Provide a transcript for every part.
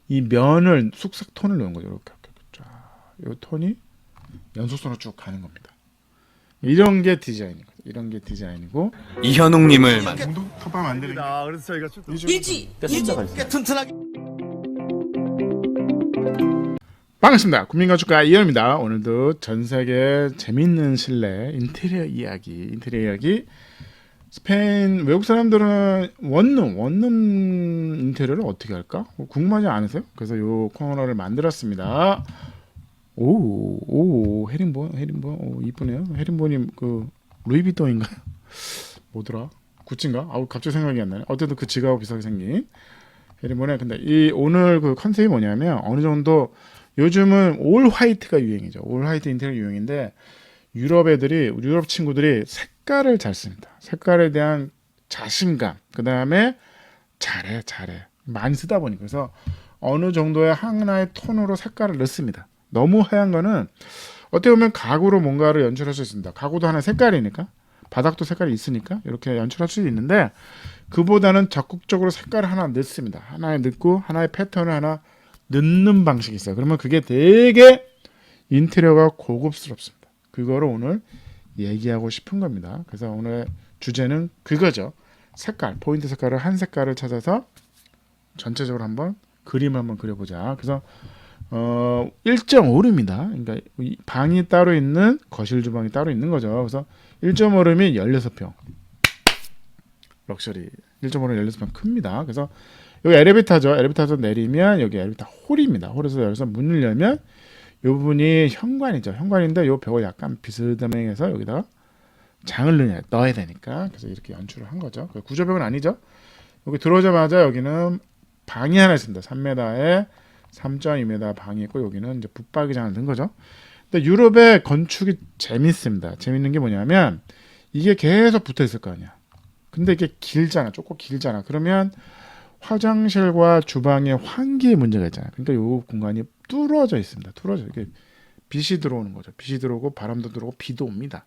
이 면을 쑥색 톤을 넣은 거죠. 이렇게 쫙, 이 톤이 연속선으로 쭉 가는 겁니다. 이런 게 디자인이고, 이런 게 디자인이고. 이현웅님을 공동 톱밥 만드는 게 그래서 저희가 일지 튼튼하게 반갑습니다. 국민건축가 이현입니다. 오늘도 전 세계 재밌는 실내 인테리어 이야기. 스페인 외국 사람들은 원룸 인테리어를 어떻게 할까? 궁금하지 않으세요? 그래서 요 코너를 만들었습니다. 오, 헤린본, 오, 이쁘네요. 헤린본이 그 루이비통인가요? 뭐더라? 구찌인가? 아우 갑자기 생각이 안 나네. 어쨌든 그 지갑하고 비슷하게 생긴 헤린본에. 근데 이 오늘 그 컨셉이 뭐냐면 어느 정도 요즘은 올 화이트가 유행이죠. 올 화이트 인테리어 유행인데 유럽 친구들이 색깔을 잘 씁니다. 색깔에 대한 자신감, 그 다음에 잘해 많이 쓰다 보니까. 그래서 어느 정도의 하나의 톤으로 색깔을 넣습니다. 너무 하얀 거는 어떻게 보면 가구로 뭔가를 연출할 수 있습니다. 가구도 하나의 색깔이니까, 바닥도 색깔이 있으니까 이렇게 연출할 수 있는데, 그보다는 적극적으로 색깔을 하나 넣습니다. 하나에 넣고 하나의 패턴을 하나 넣는 방식이 있어요. 그러면 그게 되게 인테리어가 고급스럽습니다. 그거를 오늘 얘기하고 싶은 겁니다. 그래서 오늘 주제는 그거죠. 색깔, 포인트 색깔을 한 색깔을 찾아서 전체적으로 한번 그림을 한번 그려보자. 그래서 1.5룸입니다. 그러니까 방이 따로 있는, 거실 주방이 따로 있는 거죠. 그래서 1.5룸이 16평. 럭셔리 1.5룸 16평 큽니다. 그래서 여기 엘리베이터죠. 엘리베이터에서 내리면 여기 엘리베이터 홀입니다. 홀에서 열어서 문을 열면 이 부분이 현관이죠. 현관인데 이 벽을 약간 비스듬해서 여기다가 장을 넣어야 되니까, 그래서 이렇게 연출을 한 거죠. 구조벽은 아니죠. 여기 들어오자마자 여기는 방이 하나 있습니다. 3m에 3.2m 방이 있고, 여기는 이제 붙박이장을 넣은 거죠. 근데 유럽의 건축이 재밌습니다. 재밌는 게 뭐냐면 이게 계속 붙어 있을 거 아니야. 근데 이게 길잖아. 좁고 길잖아. 그러면 화장실과 주방에 환기에 문제가 있잖아요. 그러니까 이 공간이 뚫어져 있습니다. 뚫어져. 이게 빛이 들어오는 거죠. 빛이 들어오고 바람도 들어오고 비도 옵니다.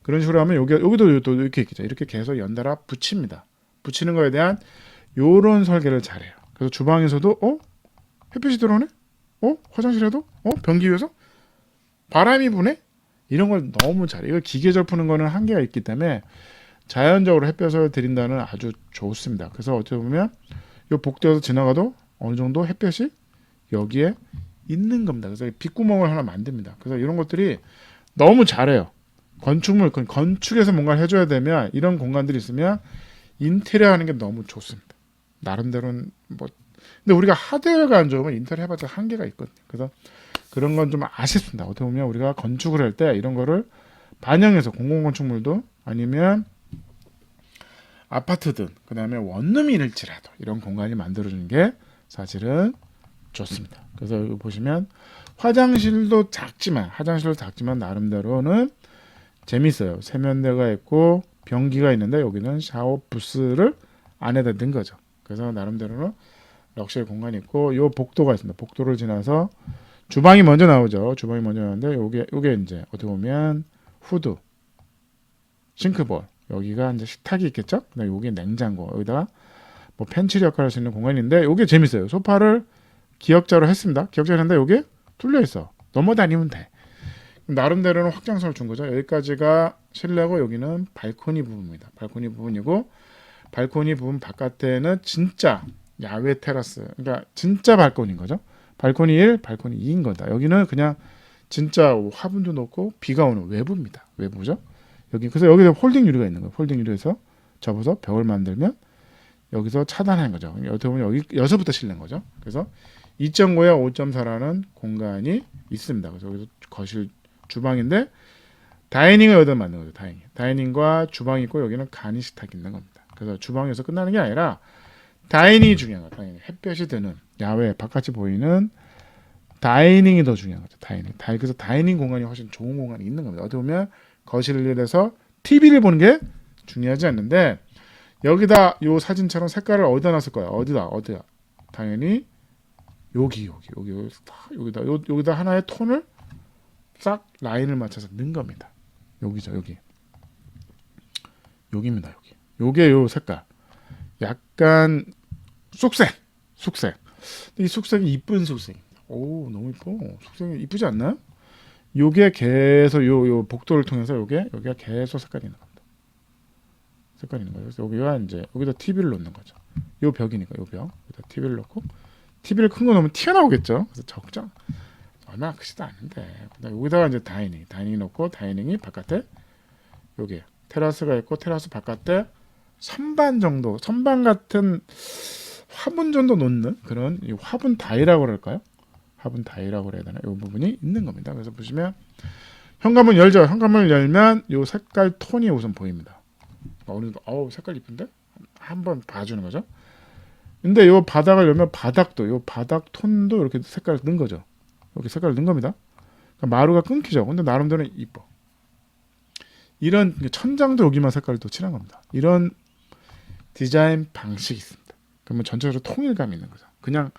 그런 식으로 하면 여기도 또 이렇게 있겠죠. 이렇게 계속 연달아 붙입니다. 붙이는 거에 대한 요런 설계를 잘해요. 그래서 주방에서도 햇빛이 들어오네? 화장실에도? 변기 위에서? 바람이 부네? 이런 걸 너무 잘해. 이걸 기계적 푸는 거는 한계가 있기 때문에 자연적으로 햇볕을 드린다는 아주 좋습니다. 그래서 어떻게 보면 이 복도에서 지나가도 어느 정도 햇볕이 여기에 있는 겁니다. 그래서 빗구멍을 하나 만듭니다. 그래서 이런 것들이 너무 잘해요. 건축에서 뭔가를 해줘야 되면 이런 공간들이 있으면 인테리어 하는 게 너무 좋습니다. 나름대로는 근데 우리가 하드웨어가 안 좋으면 인테리어 해봤자 한계가 있거든요. 그래서 그런 건 좀 아쉽습니다. 어떻게 보면 우리가 건축을 할 때 이런 거를 반영해서 공공건축물도 아니면 아파트든 그 다음에 원룸일지라도 이런 공간이 만들어주는 게 사실은 좋습니다. 그래서 여기 보시면 화장실도 작지만 나름대로는 재밌어요. 세면대가 있고 변기가 있는데 여기는 샤워 부스를 안에다 넣은 거죠. 그래서 나름대로는 럭셔리 공간이 있고, 요 복도가 있습니다. 복도를 지나서 주방이 먼저 나오죠. 주방이 먼저 나오는데 요게 이제 어떻게 보면 후드, 싱크볼, 여기가 이제 식탁이 있겠죠. 그다음에 요게 냉장고, 여기다가 뭐 팬트리 역할을 할 수 있는 공간인데 요게 재밌어요. 소파를 기역자로 했습니다. 기역자로 했는데 요게 뚫려 있어. 넘어다니면 돼. 나름대로는 확장성을 준 거죠. 여기까지가 실내고 여기는 발코니 부분입니다. 발코니 부분이고, 발코니 부분 바깥에는 진짜 야외 테라스, 그러니까 진짜 발코니인 거죠. 발코니 1, 발코니 2인 거다. 여기는 그냥 진짜 화분도 놓고 비가 오는 외부입니다. 외부죠. 그래서 여기에 홀딩 유리가 있는 거예요. 홀딩 유리에서 접어서 벽을 만들면 여기서 차단하는 거죠. 어떻게 보면 여기서부터 실는 거죠. 그래서 2.5에 5.4라는 공간이 있습니다. 그래서 여기서 거실, 주방인데 다이닝을 여기다 만든 거죠. 다이닝과 주방이 있고 여기는 간이 식탁이 있는 겁니다. 그래서 주방에서 끝나는 게 아니라 다이닝이 중요한 거예요. 다이닝. 햇볕이 드는 야외 바깥이 보이는 다이닝이 더 중요한 거죠. 그래서 다이닝 공간이 훨씬 좋은 공간이 있는 겁니다. 어떻게 보면 거실에서 TV를 보는 게 중요하지 않는데, 여기다 요 사진처럼 색깔을 어디다 놨을 거야? 어디다? 당연히 여기다 하나의 톤을 싹 라인을 맞춰서 넣은 겁니다. 여기죠. 여기입니다. 요게 요 색깔. 약간 쑥색. 이 속색이 이쁜 속색입니다. 오, 너무 이뻐. 속색이 이쁘지 않나요? 요게 계속 요 복도를 통해서 여기가 계속 색깔이 있는 겁니다. 색깔이 있는 거예요. 그래서 여기가 이제 여기다 TV를 놓는 거죠. 요 벽이니까 요 벽. 여기다 TV를 놓고 TV를 큰 거 놓으면 튀어나오겠죠. 그래서 적정. 얼마나 크지도 않은데. 그다음에 여기다가 이제 다이닝 놓고 다이닝이 바깥에 여기 테라스가 있고 테라스 바깥에 선반 정도, 선반 같은 화분 정도 놓는 그런 이 화분 다이라고 그럴까요? 화분 다이라고 그래야 되나? 이 부분이 있는 겁니다. 그래서 보시면 현관문 열죠. 현관문을 열면 이 색깔 톤이 우선 보입니다. 어느 정도 색깔 이쁜데? 한번 봐주는 거죠. 근데 이 바닥을 열면 바닥도 이 바닥 톤도 이렇게 색깔을 넣은 거죠. 이렇게 색깔을 넣은 겁니다. 그러니까 마루가 끊기죠. 근데 나름대로 이뻐. 이런 천장도 여기만 색깔을 또 칠한 겁니다. 이런 디자인 방식이 있습니다. 그러면 전체적으로 통일감이 있는 거죠. 그냥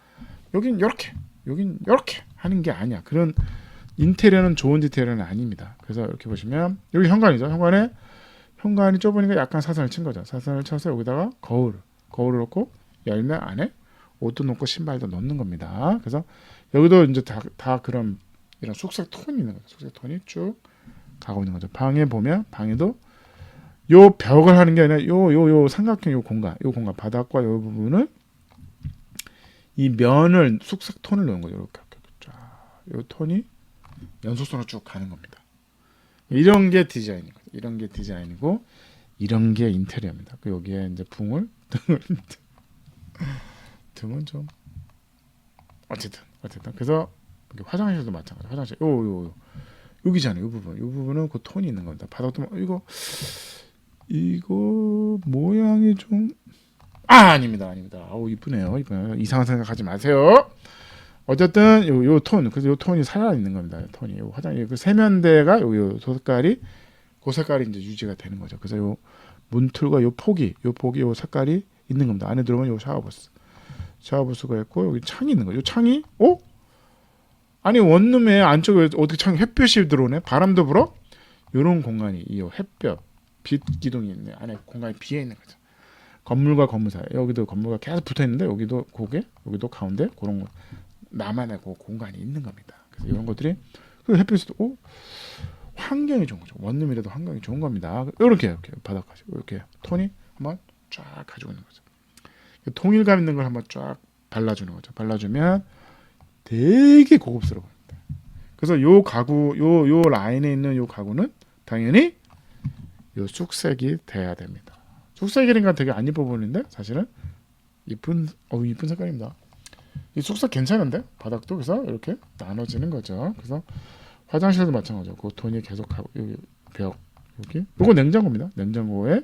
여긴 이렇게 하는 게 아니야. 그런 인테리어는 좋은 디테일은 아닙니다. 그래서 이렇게 보시면 여기 현관이죠. 현관이 좁으니까 약간 사선을 친 거죠. 사선을 쳐서 여기다가 거울을 놓고 열면 안에 옷도 놓고 신발도 넣는 겁니다. 그래서 여기도 이제 다 그런 이런 속색 톤이 있는 거죠. 속색 톤이 쭉 가고 있는 거죠. 방에 보면 방에도 요 벽을 하는 게 아니라 요 삼각형 요 공간 바닥과 요 부분을 이 면을 속색 톤을 넣은 거죠. 이렇게 쫙 요 톤이 연속선으로 쭉 가는 겁니다. 이런 게 디자인이고 이런 게 인테리어입니다. 그 여기에 이제 등은 좀 어쨌든 그래서 화장실도 마찬가지. 화장실 여기잖아요. 이 부분은 그 톤이 있는 겁니다. 바닥도 이거 모양이 좀 아닙니다. 이쁘네요. 이상한 생각하지 마세요. 어쨌든 요 톤, 그래서 요 톤이 살아 있는 겁니다. 톤이 요 화장 그 세면대가 요 색깔이 그 색깔이 이제 유지가 되는 거죠. 그래서 요 문틀과 요 폭이 요 색깔이 있는 겁니다. 안에 들어오면 요 샤워부스가 있고 여기 창이 있는 거죠. 요 창이 아니 원룸의 안쪽에 어떻게 창 햇볕이 들어오네? 바람도 불어? 이런 공간이 이 햇볕 빛 기둥이 있네. 안에 공간이 비어 있는 거죠. 건물과 건물 사이 여기도 건물과 계속 붙어 있는데 여기도 여기도 가운데 그런 거 나만의 그 공간이 있는 겁니다. 그래서 이런 것들이 그 햇빛도 환경이 좋은 거죠. 원룸이라도 환경이 좋은 겁니다. 이렇게 바닥까지 이렇게 톤이 한번 쫙 가지고 있는 거죠. 통일감 있는 걸 한번 쫙 발라주는 거죠. 발라주면 되게 고급스러워 보입니다. 그래서 요 가구 요 라인에 있는 요 가구는 당연히 요 쑥색이 돼야 됩니다. 쑥색이니까 되게 안 이뻐 보이는데 사실은 이쁜 색깔입니다. 이 쑥색 괜찮은데 바닥도 그래서 이렇게 나눠지는 거죠. 그래서 화장실도 마찬가지고 그 톤이 계속 가고 여기 벽 여기 요거 냉장고입니다. 냉장고에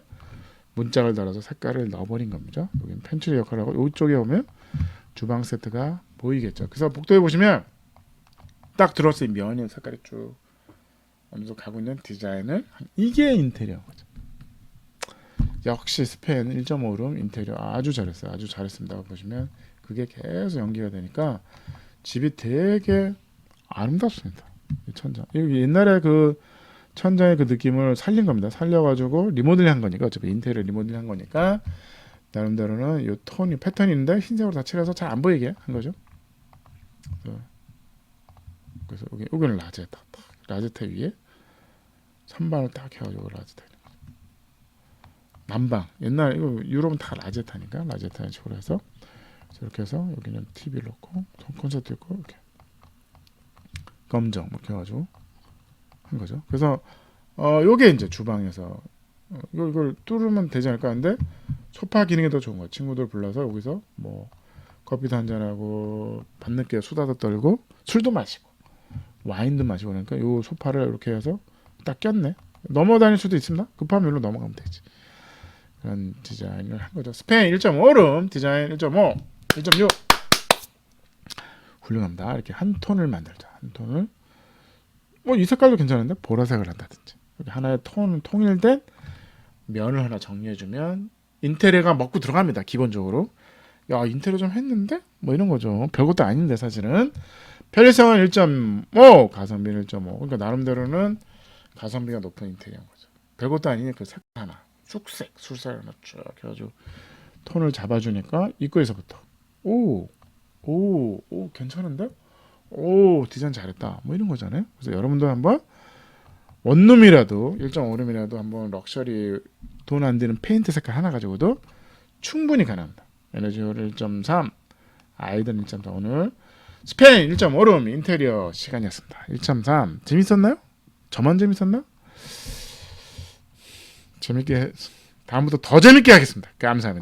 문짝을 달아서 색깔을 넣어버린 겁니다. 여기는 펜츄리 역할을 하고 이쪽에 오면 주방 세트가 보이겠죠. 그래서 복도에 보시면 딱 들어서 면이 색깔이 쭉 어느 정도 가고 있는 디자인을 이게 인테리어인 거죠. 역시 스펜 1.5룸 인테리어 아주 잘했습니다. 보시면 그게 계속 연기가 되니까 집이 되게 아름답습니다. 이 천장. 옛날에 그 천장의 그 느낌을 살린 겁니다. 살려가지고 리모델링한 거니까 어차피 인테리어 리모델링한 거니까 나름대로는 이 톤이 패턴이 있는데 흰색으로 다 칠해서 잘 안 보이게 한 거죠. 그래서 여기는 라제타 위에 선반을 딱 해가지고 라제타 난방 옛날 이거 유럽은 다 라제타니까 라제타 식으로 해서 이렇게 해서 여기는 TV를 놓고 콘센트 있고 이렇게 검정 이렇게 해가지고 한 거죠. 그래서 요게 이제 주방에서 이걸 뚫으면 되지 않을까 하는데 소파 기능이 더 좋은 거예요. 친구들 불러서 여기서 뭐 커피도 한잔하고 밤늦게 수다도 떨고 술도 마시고 와인도 마시고 그러니까 요 소파를 이렇게 해서 딱 꼈네. 넘어다닐 수도 있습니다. 급하면 여기로 넘어가면 되지. 그런 디자인을 한 거죠. 스페인 1.5룸 디자인 1.5 1.6 훌륭합니다. 이렇게 한 톤을 만들자. 한 톤을 이 색깔도 괜찮은데 보라색을 한다든지 이렇게 하나의 통일된 면을 하나 정리해주면 인테리어가 먹고 들어갑니다. 기본적으로 야 인테리어 좀 했는데 뭐 이런 거죠. 별것도 아닌데 사실은 편의성은 1.5 가성비는 1.5 그러니까 나름대로는 가성비가 높은 인테리어인 거죠. 별것도 아닌 그 색 하나 술색 하나 쭉 해가지고 톤을 잡아주니까 입구에서부터 오 오 괜찮은데? 오 디자인 잘했다. 뭐 이런 거잖아요. 그래서 여러분도 한번 원룸이라도 1.5룸이라도 한번 럭셔리 돈 안 드는 페인트 색깔 하나 가지고도 충분히 가능합니다. 에너지홀 1.3, 아이들 1.4 오늘 스페인 1.5룸 인테리어 시간이었습니다. 1.3 재밌었나요? 저만 재밌었나? 재밌게 다음부터 더 재밌게 하겠습니다. 감사합니다.